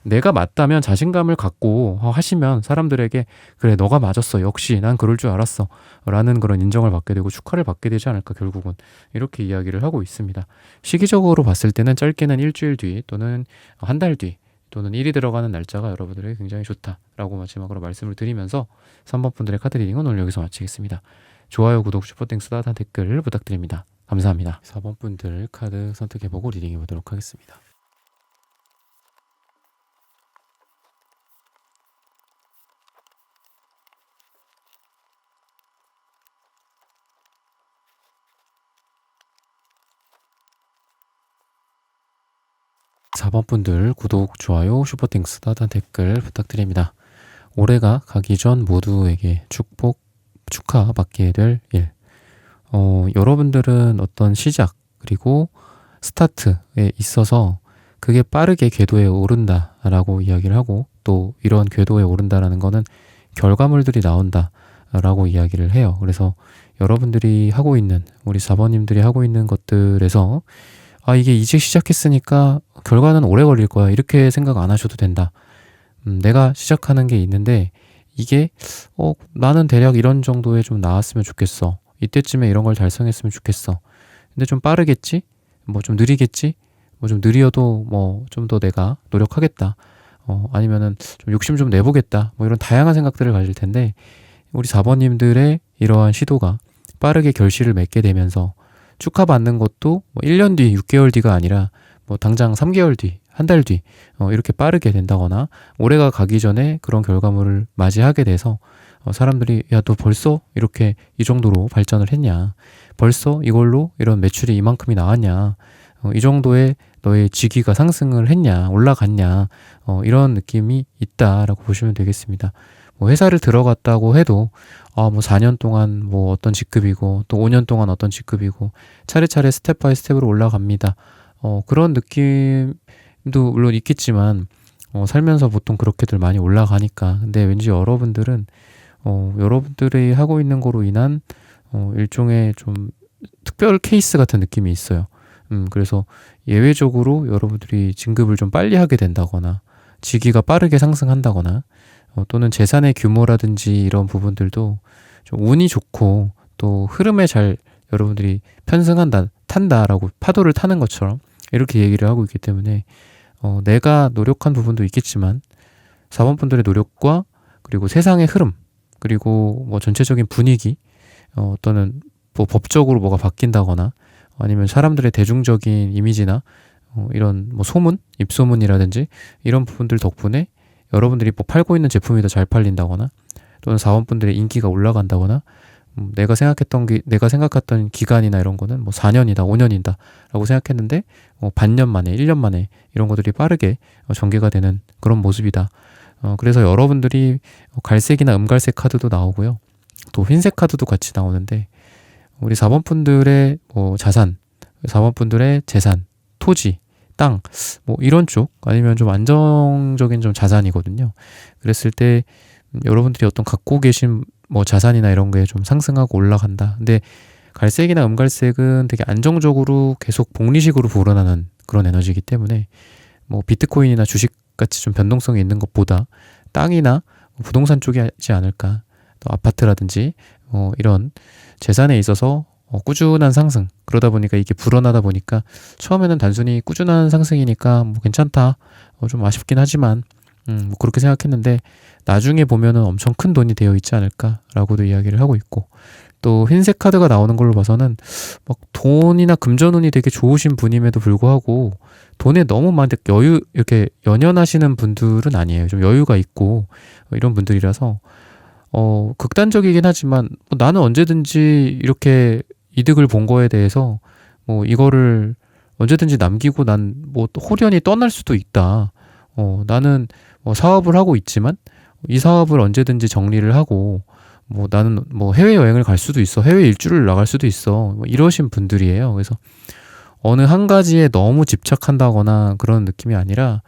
내가 맞다면 자신감을 갖고 하시면 사람들에게 그래 너가 맞았어, 역시 난 그럴 줄 알았어 라는 그런 인정을 받게 되고 축하를 받게 되지 않을까, 결국은 이렇게 이야기를 하고 있습니다. 시기적으로 봤을 때는 짧게는 일주일 뒤 또는 한 달 뒤 또는 일이 들어가는 날짜가 여러분들에게 굉장히 좋다라고 마지막으로 말씀을 드리면서 3번 분들의 카드 리딩은 오늘 여기서 마치겠습니다. 좋아요, 구독, 슈퍼땡스, 따뜻한 댓글 부탁드립니다. 감사합니다. 4번 분들 카드 선택해보고 리딩해 보도록 하겠습니다. 사 번 분들 구독, 좋아요, 슈퍼땡스, 따뜻한 댓글 부탁드립니다. 올해가 가기 전 모두에게 축복, 축하받게 될 일. 여러분들은 어떤 시작 그리고 스타트에 있어서 그게 빠르게 궤도에 오른다라고 이야기를 하고, 또 이런 궤도에 오른다라는 거는 결과물들이 나온다라고 이야기를 해요. 그래서 여러분들이 하고 있는, 우리 4번님들이 하고 있는 것들에서 이게 이제 시작했으니까 결과는 오래 걸릴 거야, 이렇게 생각 안 하셔도 된다. 내가 시작하는 게 있는데 이게 나는 대략 이런 정도에 좀 나왔으면 좋겠어, 이때쯤에 이런 걸 달성했으면 좋겠어, 근데 좀 빠르겠지? 뭐 좀 느리겠지? 뭐 좀 느려도 뭐 좀 더 내가 노력하겠다, 아니면은 좀 욕심 좀 내보겠다, 뭐 이런 다양한 생각들을 가질 텐데, 우리 4번님들의 이러한 시도가 빠르게 결실을 맺게 되면서 축하받는 것도 뭐 1년 뒤, 6개월 뒤가 아니라 뭐 당장 3개월 뒤, 한 달 뒤 이렇게 빠르게 된다거나, 올해가 가기 전에 그런 결과물을 맞이하게 돼서 사람들이 야, 너 벌써 이렇게 이 정도로 발전을 했냐, 벌써 이걸로 이런 매출이 이만큼이 나왔냐, 이 정도의 너의 직위가 상승을 했냐, 올라갔냐, 이런 느낌이 있다라고 보시면 되겠습니다. 뭐 회사를 들어갔다고 해도 뭐 4년 동안 뭐 어떤 직급이고 또 5년 동안 어떤 직급이고 차례차례 스텝 바이 스텝으로 올라갑니다. 그런 느낌도 물론 있겠지만 살면서 보통 그렇게들 많이 올라가니까. 근데 왠지 여러분들은 여러분들이 하고 있는 거로 인한 일종의 좀 특별 케이스 같은 느낌이 있어요. 그래서 예외적으로 여러분들이 진급을 좀 빨리 하게 된다거나 직위가 빠르게 상승한다거나 또는 재산의 규모라든지 이런 부분들도 좀 운이 좋고 또 흐름에 잘 여러분들이 편승한다, 탄다라고 파도를 타는 것처럼 이렇게 얘기를 하고 있기 때문에 내가 노력한 부분도 있겠지만 4번 분들의 노력과 그리고 세상의 흐름 그리고 뭐 전체적인 분위기 또는 뭐 법적으로 뭐가 바뀐다거나 아니면 사람들의 대중적인 이미지나 이런 뭐 소문, 입소문이라든지 이런 부분들 덕분에 여러분들이 뭐 팔고 있는 제품이 더 잘 팔린다거나 또는 사원분들의 인기가 올라간다거나 내가 생각했던 기간이나 이런 거는 뭐 4년이다, 5년이다 라고 생각했는데 반년 만에, 1년 만에 이런 것들이 빠르게 전개가 되는 그런 모습이다. 그래서 여러분들이 갈색이나 음갈색 카드도 나오고요. 또 흰색 카드도 같이 나오는데 우리 4번 분들의 뭐 자산, 4번 분들의 재산, 토지, 땅, 뭐 이런 쪽 아니면 좀 안정적인 좀 자산이거든요. 그랬을 때 여러분들이 어떤 갖고 계신 뭐 자산이나 이런 게 좀 상승하고 올라간다. 근데 갈색이나 음갈색은 되게 안정적으로 계속 복리식으로 불어나는 그런 에너지이기 때문에 뭐 비트코인이나 주식 같이 좀 변동성이 있는 것보다 땅이나 부동산 쪽이 하지 않을까. 또 아파트라든지 이런 재산에 있어서 꾸준한 상승 그러다 보니까 이게 불어나다 보니까 처음에는 단순히 꾸준한 상승이니까 뭐 괜찮다 좀 아쉽긴 하지만 뭐 그렇게 생각했는데 나중에 보면은 엄청 큰 돈이 되어 있지 않을까라고도 이야기를 하고 있고 또 흰색 카드가 나오는 걸로 봐서는 막 돈이나 금전운이 되게 좋으신 분임에도 불구하고 돈에 너무 막 여유 이렇게 연연하시는 분들은 아니에요. 좀 여유가 있고 이런 분들이라서 극단적이긴 하지만 뭐 나는 언제든지 이렇게 이득을 본 거에 대해서 뭐 이거를 언제든지 남기고 난 뭐 호련히 떠날 수도 있다. 나는 뭐 사업을 하고 있지만 이 사업을 언제든지 정리를 하고 뭐 나는 뭐 해외여행을 갈 수도 있어. 해외 일주를 나갈 수도 있어. 뭐 이러신 분들이에요. 그래서 어느 한 가지에 너무 집착한다거나 그런 느낌이 아니라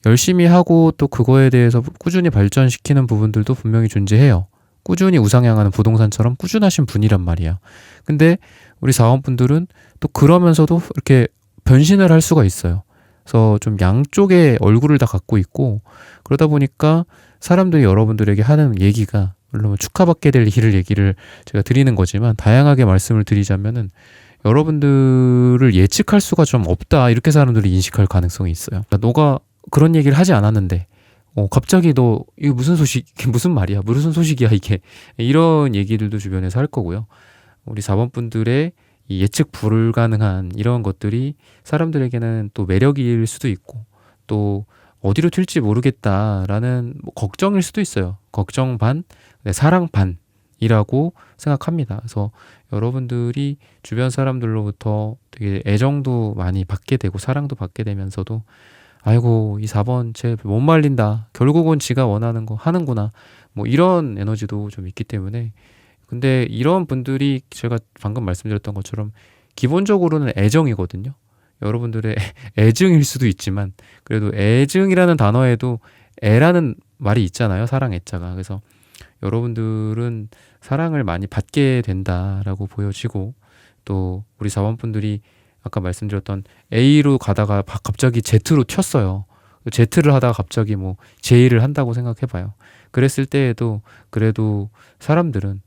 열심히 하고 또 그거에 대해서 꾸준히 발전시키는 부분들도 분명히 존재해요. 꾸준히 우상향하는 부동산처럼 꾸준하신 분이란 말이야. 근데 우리 사원분들은 또 그러면서도 이렇게 변신을 할 수가 있어요. 그래서 좀 양쪽의 얼굴을 다 갖고 있고 그러다 보니까 사람들이 여러분들에게 하는 얘기가 물론 축하받게 될 일을 얘기를 제가 드리는 거지만 다양하게 말씀을 드리자면은 여러분들을 예측할 수가 좀 없다 이렇게 사람들이 인식할 가능성이 있어요. 그러니까 너가 그런 얘기를 하지 않았는데 갑자기 너 이거 무슨 소식 무슨 말이야 무슨 소식이야 이게 이런 얘기들도 주변에서 할 거고요. 우리 4번 분들의 이 예측 불가능한 이런 것들이 사람들에게는 또 매력일 수도 있고 또 어디로 튈지 모르겠다라는 뭐 걱정일 수도 있어요. 걱정 반, 사랑 반이라고 생각합니다. 그래서 여러분들이 주변 사람들로부터 되게 애정도 많이 받게 되고 사랑도 받게 되면서도 아이고 이 4번 쟤 못 말린다. 결국은 지가 원하는 거 하는구나. 뭐 이런 에너지도 좀 있기 때문에 근데 이런 분들이 제가 방금 말씀드렸던 것처럼 기본적으로는 애정이거든요. 여러분들의 애증일 수도 있지만 그래도 애증이라는 단어에도 애라는 말이 있잖아요. 사랑 애자가. 그래서 여러분들은 사랑을 많이 받게 된다라고 보여지고 또 우리 사원분들이 아까 말씀드렸던 A로 가다가 갑자기 Z로 튀었어요. Z를 하다가 갑자기 뭐 J를 한다고 생각해봐요. 그랬을 때에도 그래도 사람들은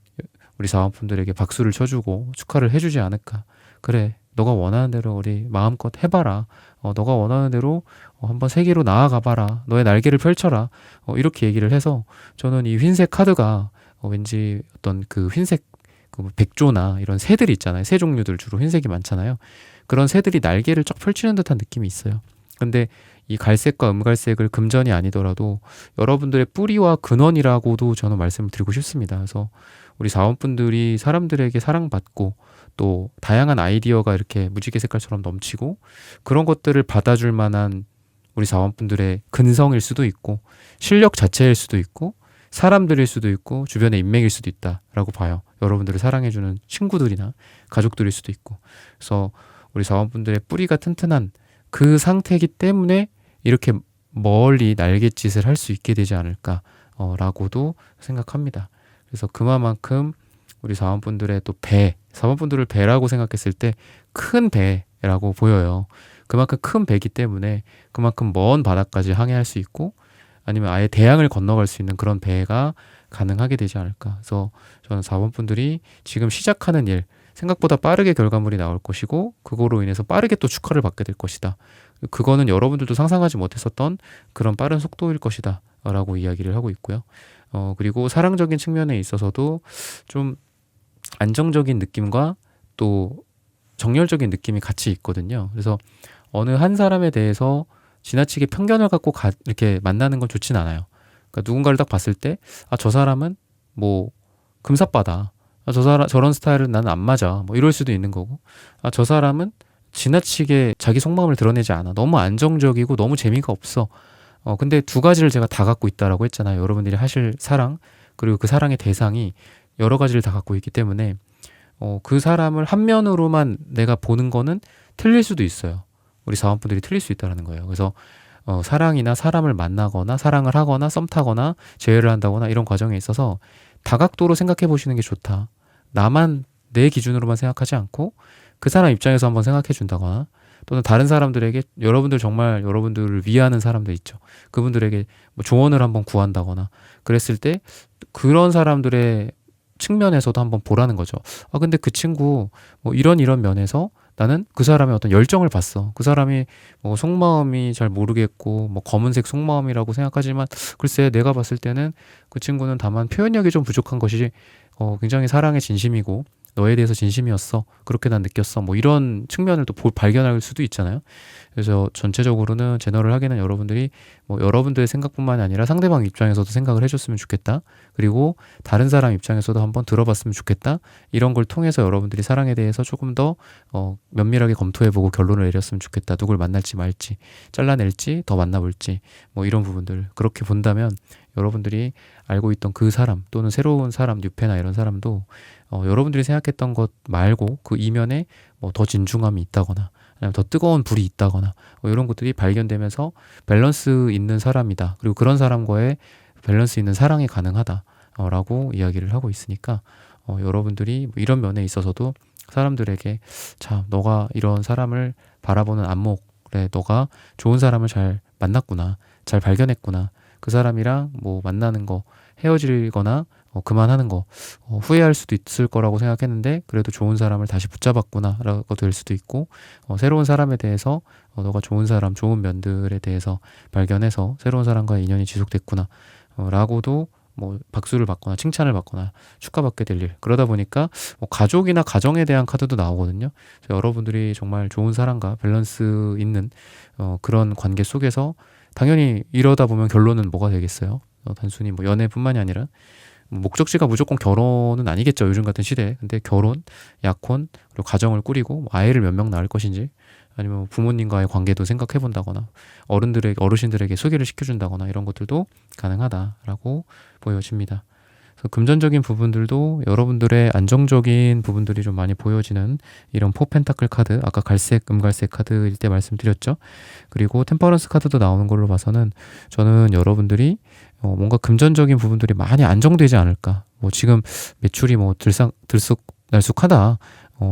우리 사원분들에게 박수를 쳐주고 축하를 해주지 않을까. 그래, 너가 원하는 대로 우리 마음껏 해봐라. 너가 원하는 대로 한번 세계로 나아가봐라. 너의 날개를 펼쳐라. 이렇게 얘기를 해서 저는 이 흰색 카드가 왠지 어떤 그 흰색 그 백조나 이런 새들 있잖아요. 새 종류들 주로 흰색이 많잖아요. 그런 새들이 날개를 쫙 펼치는 듯한 느낌이 있어요. 근데 이 갈색과 음갈색을 금전이 아니더라도 여러분들의 뿌리와 근원이라고도 저는 말씀을 드리고 싶습니다. 그래서 우리 사원분들이 사람들에게 사랑받고 또 다양한 아이디어가 이렇게 무지개 색깔처럼 넘치고 그런 것들을 받아줄 만한 우리 사원분들의 근성일 수도 있고 실력 자체일 수도 있고 사람들일 수도 있고 주변의 인맥일 수도 있다라고 봐요. 여러분들을 사랑해주는 친구들이나 가족들일 수도 있고 그래서 우리 사원분들의 뿌리가 튼튼한 그 상태이기 때문에 이렇게 멀리 날갯짓을 할 수 있게 되지 않을까 라고도 생각합니다. 그래서 그만큼 우리 사원분들의 또 사원분들을 배라고 생각했을 때 큰 배라고 보여요. 그만큼 큰 배기 때문에 그만큼 먼 바다까지 항해할 수 있고 아니면 아예 대양을 건너갈 수 있는 그런 배가 가능하게 되지 않을까. 그래서 저는 4번 분들이 지금 시작하는 일, 생각보다 빠르게 결과물이 나올 것이고 그거로 인해서 빠르게 또 축하를 받게 될 것이다. 그거는 여러분들도 상상하지 못했었던 그런 빠른 속도일 것이다 라고 이야기를 하고 있고요. 그리고 사랑적인 측면에 있어서도 좀 안정적인 느낌과 또 정열적인 느낌이 같이 있거든요. 그래서 어느 한 사람에 대해서 지나치게 편견을 갖고 이렇게 만나는 건 좋진 않아요. 그러니까 누군가를 딱 봤을 때, 아, 저 사람은 뭐 금사빠다. 아, 저런 스타일은 나는 안 맞아. 뭐 이럴 수도 있는 거고. 아, 저 사람은 지나치게 자기 속마음을 드러내지 않아. 너무 안정적이고 너무 재미가 없어. 근데 두 가지를 제가 다 갖고 있다라고 했잖아요. 여러분들이 하실 사랑, 그리고 그 사랑의 대상이 여러 가지를 다 갖고 있기 때문에 그 사람을 한 면으로만 내가 보는 거는 틀릴 수도 있어요. 우리 사원분들이 틀릴 수 있다는 거예요. 그래서 사랑이나 사람을 만나거나 사랑을 하거나 썸 타거나 재회를 한다거나 이런 과정에 있어서 다각도로 생각해 보시는 게 좋다. 나만 내 기준으로만 생각하지 않고 그 사람 입장에서 한번 생각해 준다거나 또는 다른 사람들에게 여러분들 정말 여러분들을 위하는 사람들 있죠. 그분들에게 뭐 조언을 한번 구한다거나 그랬을 때 그런 사람들의 측면에서도 한번 보라는 거죠. 아, 근데 그 친구 뭐 이런 면에서 나는 그 사람의 어떤 열정을 봤어. 그 사람이 뭐 속마음이 잘 모르겠고 뭐 검은색 속마음이라고 생각하지만 글쎄 내가 봤을 때는 그 친구는 다만 표현력이 좀 부족한 것이지 굉장히 사랑의 진심이고 너에 대해서 진심이었어. 그렇게 난 느꼈어. 뭐 이런 측면을 또 발견할 수도 있잖아요. 그래서 전체적으로는 제너럴 하기는 여러분들이 뭐 여러분들의 생각뿐만 아니라 상대방 입장에서도 생각을 해줬으면 좋겠다. 그리고 다른 사람 입장에서도 한번 들어봤으면 좋겠다. 이런 걸 통해서 여러분들이 사랑에 대해서 조금 더 면밀하게 검토해보고 결론을 내렸으면 좋겠다. 누굴 만날지 말지, 잘라낼지, 더 만나볼지 뭐 이런 부분들 그렇게 본다면 여러분들이 알고 있던 그 사람 또는 새로운 사람, 뉴페나 이런 사람도 여러분들이 생각했던 것 말고 그 이면에 뭐 더 진중함이 있다거나 아니면 더 뜨거운 불이 있다거나 뭐 이런 것들이 발견되면서 밸런스 있는 사람이다. 그리고 그런 사람과의 밸런스 있는 사랑이 가능하다. 라고 이야기를 하고 있으니까 여러분들이 뭐 이런 면에 있어서도 사람들에게 자, 너가 이런 사람을 바라보는 안목에 너가 좋은 사람을 잘 만났구나. 잘 발견했구나. 그 사람이랑 뭐 만나는 거 헤어지거나 그만하는 거 후회할 수도 있을 거라고 생각했는데 그래도 좋은 사람을 다시 붙잡았구나 라고 될 수도 있고 새로운 사람에 대해서 너가 좋은 사람 좋은 면들에 대해서 발견해서 새로운 사람과의 인연이 지속됐구나 라고도 뭐 박수를 받거나 칭찬을 받거나 축하받게 될 일 그러다 보니까 뭐 가족이나 가정에 대한 카드도 나오거든요. 그래서 여러분들이 정말 좋은 사람과 밸런스 있는 그런 관계 속에서 당연히 이러다 보면 결론은 뭐가 되겠어요? 단순히 뭐 연애뿐만이 아니라 목적지가 무조건 결혼은 아니겠죠. 요즘 같은 시대에. 근데 결혼, 약혼, 그리고 가정을 꾸리고 뭐 아이를 몇 명 낳을 것인지 아니면 부모님과의 관계도 생각해 본다거나 어르신들에게 소개를 시켜준다거나 이런 것들도 가능하다라고 보여집니다. 그래서 금전적인 부분들도 여러분들의 안정적인 부분들이 좀 많이 보여지는 이런 포펜타클 카드, 아까 갈색, 금갈색 카드일 때 말씀드렸죠. 그리고 템퍼런스 카드도 나오는 걸로 봐서는 저는 여러분들이 뭔가 금전적인 부분들이 많이 안정되지 않을까. 뭐 지금 매출이 뭐 들쑥날쑥하다.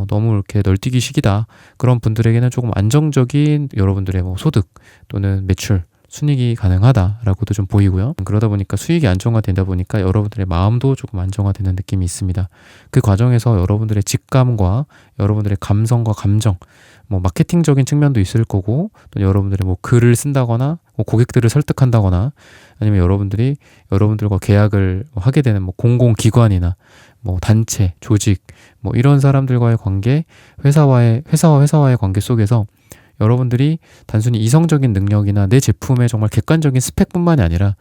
너무 이렇게 널뛰기 식이다. 그런 분들에게는 조금 안정적인 여러분들의 뭐 소득 또는 매출 순이익이 가능하다라고도 좀 보이고요. 그러다 보니까 수익이 안정화된다 보니까 여러분들의 마음도 조금 안정화되는 느낌이 있습니다. 그 과정에서 여러분들의 직감과 여러분들의 감성과 감정, 뭐 마케팅적인 측면도 있을 거고 또 여러분들이 뭐 글을 쓴다거나 뭐 고객들을 설득한다거나 아니면 여러분들이 여러분들과 계약을 하게 되는 뭐 공공기관이나 뭐 단체, 조직 뭐 이런 사람들과의 관계, 회사와 회사와의 관계 속에서 여러분들이 단순히 이성적인 능력이나 내 제품의 정말 객관적인 스펙뿐만이 아니라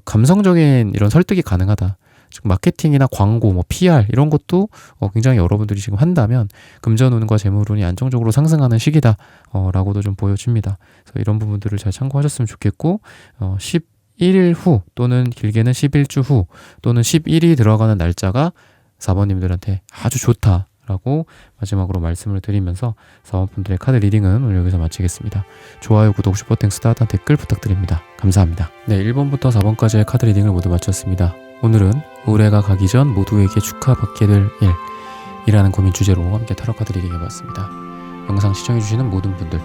감성적인 이런 설득이 가능하다. 즉 마케팅이나 광고, 뭐 PR 이런 것도 굉장히 여러분들이 지금 한다면 금전운과 재물운이 안정적으로 상승하는 시기다 라고도 좀 보여집니다. 그래서 이런 부분들을 잘 참고하셨으면 좋겠고 11일 후 또는 길게는 11주 후 또는 10일이 들어가는 날짜가 4번님들한테 아주 좋다 라고 마지막으로 말씀을 드리면서 4번분들의 카드 리딩은 오늘 여기서 마치겠습니다. 좋아요, 구독, 슈퍼땡스, 따뜻한 댓글 부탁드립니다. 감사합니다. 네, 1번부터 4번까지의 카드 리딩을 모두 마쳤습니다. 오늘은 올해가 가기 전 모두에게 축하받게 될 일이라는 고민 주제로 함께 타로 카드 리딩 해봤습니다. 영상 시청해주시는 모든 분들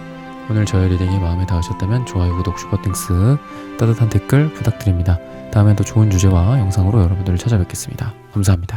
오늘 저의 리딩이 마음에 닿으셨다면 좋아요, 구독, 슈퍼땡스, 따뜻한 댓글 부탁드립니다. 다음엔 더 좋은 주제와 영상으로 여러분들을 찾아뵙겠습니다. 감사합니다.